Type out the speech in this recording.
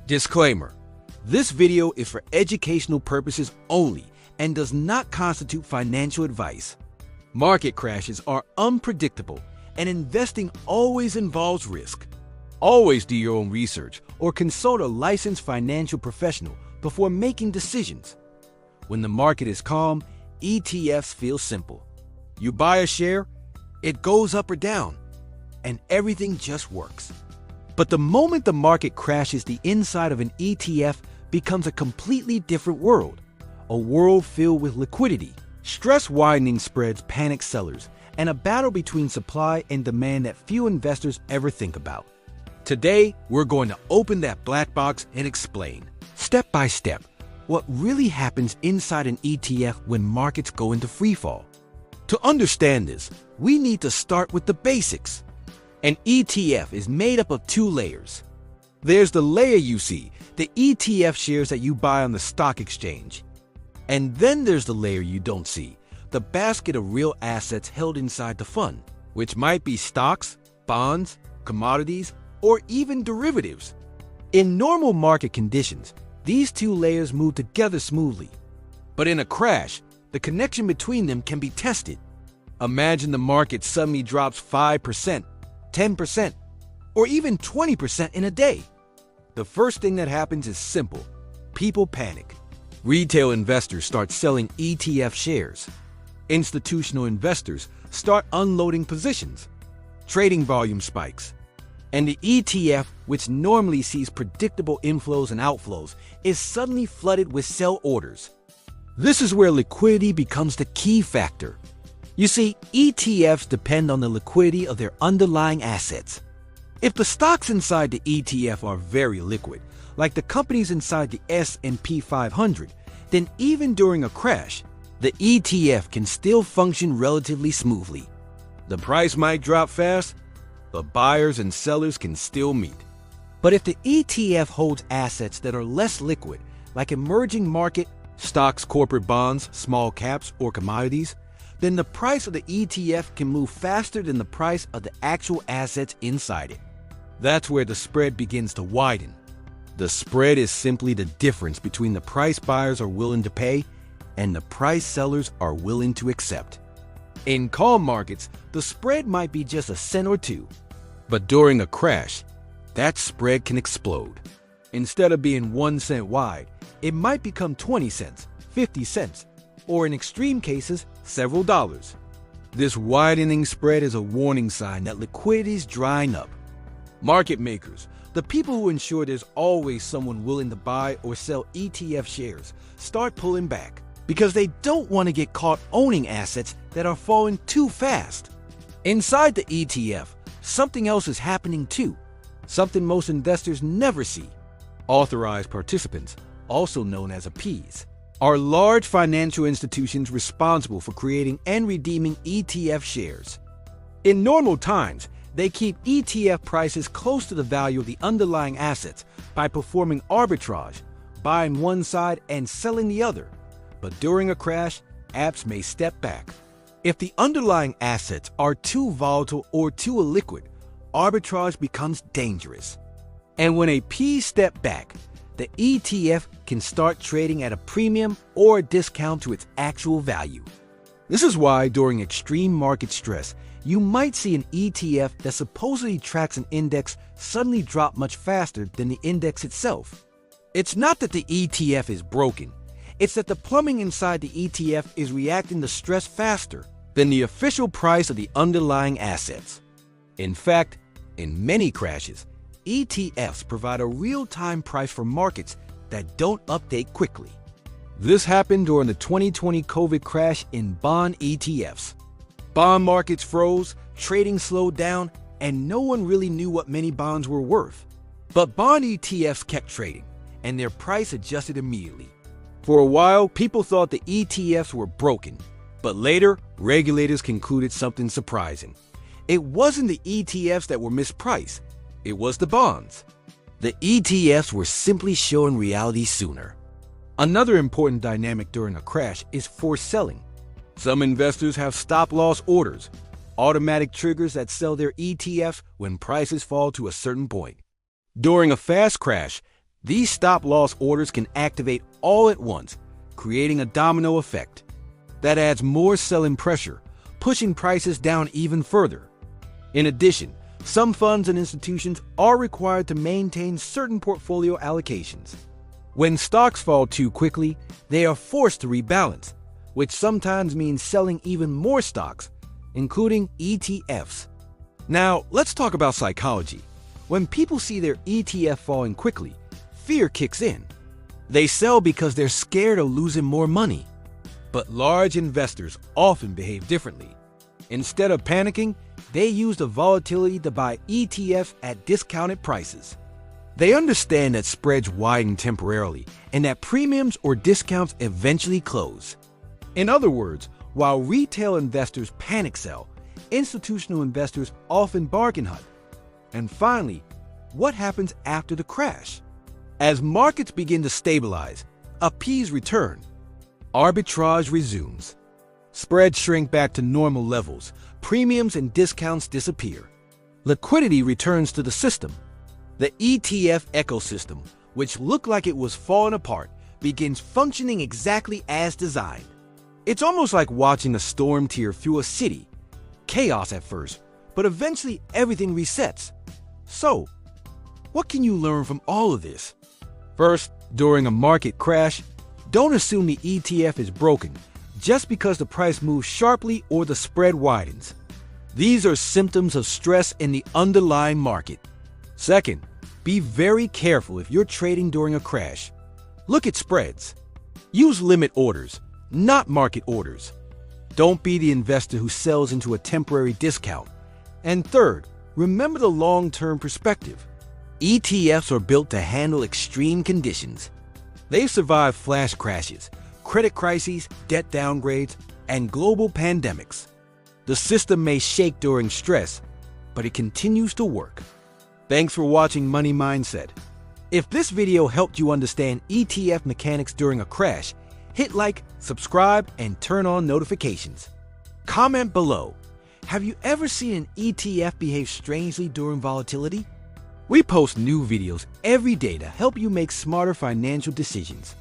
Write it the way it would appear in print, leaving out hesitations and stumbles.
Disclaimer: this video is for educational purposes only and does not constitute financial advice. Market crashes are unpredictable, and investing always involves risk. Always do your own research or consult a licensed financial professional before making decisions. When the market is calm, ETFs feel simple. You buy a share, it goes up or down, and everything just works. But the moment the market crashes, the inside of an ETF becomes a completely different world. A world filled with liquidity, stress-widening spreads panic sellers, and a battle between supply and demand that few investors ever think about. Today, we're going to open that black box and explain, step by step, what really happens inside an ETF when markets go into freefall. To understand this, we need to start with the basics. An ETF is made up of two layers. There's the layer you see, the ETF shares that you buy on the stock exchange. And then there's the layer you don't see, the basket of real assets held inside the fund, which might be stocks, bonds, commodities, or even derivatives. In normal market conditions, these two layers move together smoothly. But in a crash, the connection between them can be tested. Imagine the market suddenly drops 5%, 10%, or even 20% in a day. The first thing that happens is simple. People panic. Retail investors start selling ETF shares. Institutional investors start unloading positions. Trading volume spikes. And the ETF, which normally sees predictable inflows and outflows, is suddenly flooded with sell orders. This is where liquidity becomes the key factor. You see, ETFs depend on the liquidity of their underlying assets. If the stocks inside the ETF are very liquid, like the companies inside the S&P 500, then even during a crash, the ETF can still function relatively smoothly. The price might drop fast, but buyers and sellers can still meet. But if the ETF holds assets that are less liquid, like emerging market, stocks, corporate bonds, small caps, or commodities, then the price of the ETF can move faster than the price of the actual assets inside it. That's where the spread begins to widen. The spread is simply the difference between the price buyers are willing to pay and the price sellers are willing to accept. In calm markets, the spread might be just a cent or two. But during a crash, that spread can explode. Instead of being 1 cent wide, it might become 20 cents, 50 cents, or in extreme cases, several dollars. This widening spread is a warning sign that liquidity is drying up. Market makers, the people who ensure there's always someone willing to buy or sell ETF shares, start pulling back because they don't want to get caught owning assets that are falling too fast. Inside the ETF, something else is happening too, something most investors never see. Authorized participants, also known as APs, are large financial institutions responsible for creating and redeeming ETF shares. In normal times, they keep ETF prices close to the value of the underlying assets by performing arbitrage, buying one side and selling the other. But during a crash, apps may step back. If the underlying assets are too volatile or too illiquid, arbitrage becomes dangerous. And when APs step back, the ETF can start trading at a premium or a discount to its actual value. This is why during extreme market stress, you might see an ETF that supposedly tracks an index suddenly drop much faster than the index itself. It's not that the ETF is broken, it's that the plumbing inside the ETF is reacting to stress faster than the official price of the underlying assets. In fact, in many crashes, ETFs provide a real-time price for markets that don't update quickly. This happened during the 2020 COVID crash in bond ETFs. Bond markets froze, trading slowed down, and no one really knew what many bonds were worth. But bond ETFs kept trading, and their price adjusted immediately. For a while, people thought the ETFs were broken, but later, regulators concluded something surprising. It wasn't the ETFs that were mispriced, it was the bonds. The ETFs were simply showing reality sooner. Another important dynamic during a crash is forced selling. Some investors have stop-loss orders, automatic triggers that sell their ETFs when prices fall to a certain point. During a fast crash, These stop-loss orders can activate all at once, creating a domino effect. That adds more selling pressure, pushing prices down even further. In addition, some funds and institutions are required to maintain certain portfolio allocations. When stocks fall too quickly, they are forced to rebalance, which sometimes means selling even more stocks, including ETFs. Now, let's talk about psychology. When people see their ETF falling quickly, fear kicks in. They sell because they're scared of losing more money. But large investors often behave differently. Instead of panicking, they use the volatility to buy ETFs at discounted prices. They understand that spreads widen temporarily and that premiums or discounts eventually close. In other words, while retail investors panic sell, institutional investors often bargain hunt. And finally, what happens after the crash? As markets begin to stabilize, appease return. Arbitrage resumes. Spreads shrink back to normal levels, premiums and discounts disappear. Liquidity returns to the system. The ETF ecosystem, which looked like it was falling apart, begins functioning exactly as designed. It's almost like watching a storm tear through a city. Chaos at first, but eventually everything resets. So, what can you learn from all of this? First, during a market crash, don't assume the ETF is broken just because the price moves sharply or the spread widens. These are symptoms of stress in the underlying market. Second, be very careful if you're trading during a crash. Look at spreads. Use limit orders, not market orders. Don't be the investor who sells into a temporary discount. And third, remember the long-term perspective. ETFs are built to handle extreme conditions. They've survived flash crashes, credit crises, debt downgrades, and global pandemics. The system may shake during stress, but it continues to work. Thanks for watching Money Mindset. If this video helped you understand ETF mechanics during a crash, hit like, subscribe, and turn on notifications. Comment below. Have you ever seen an ETF behave strangely during volatility? We post new videos every day to help you make smarter financial decisions.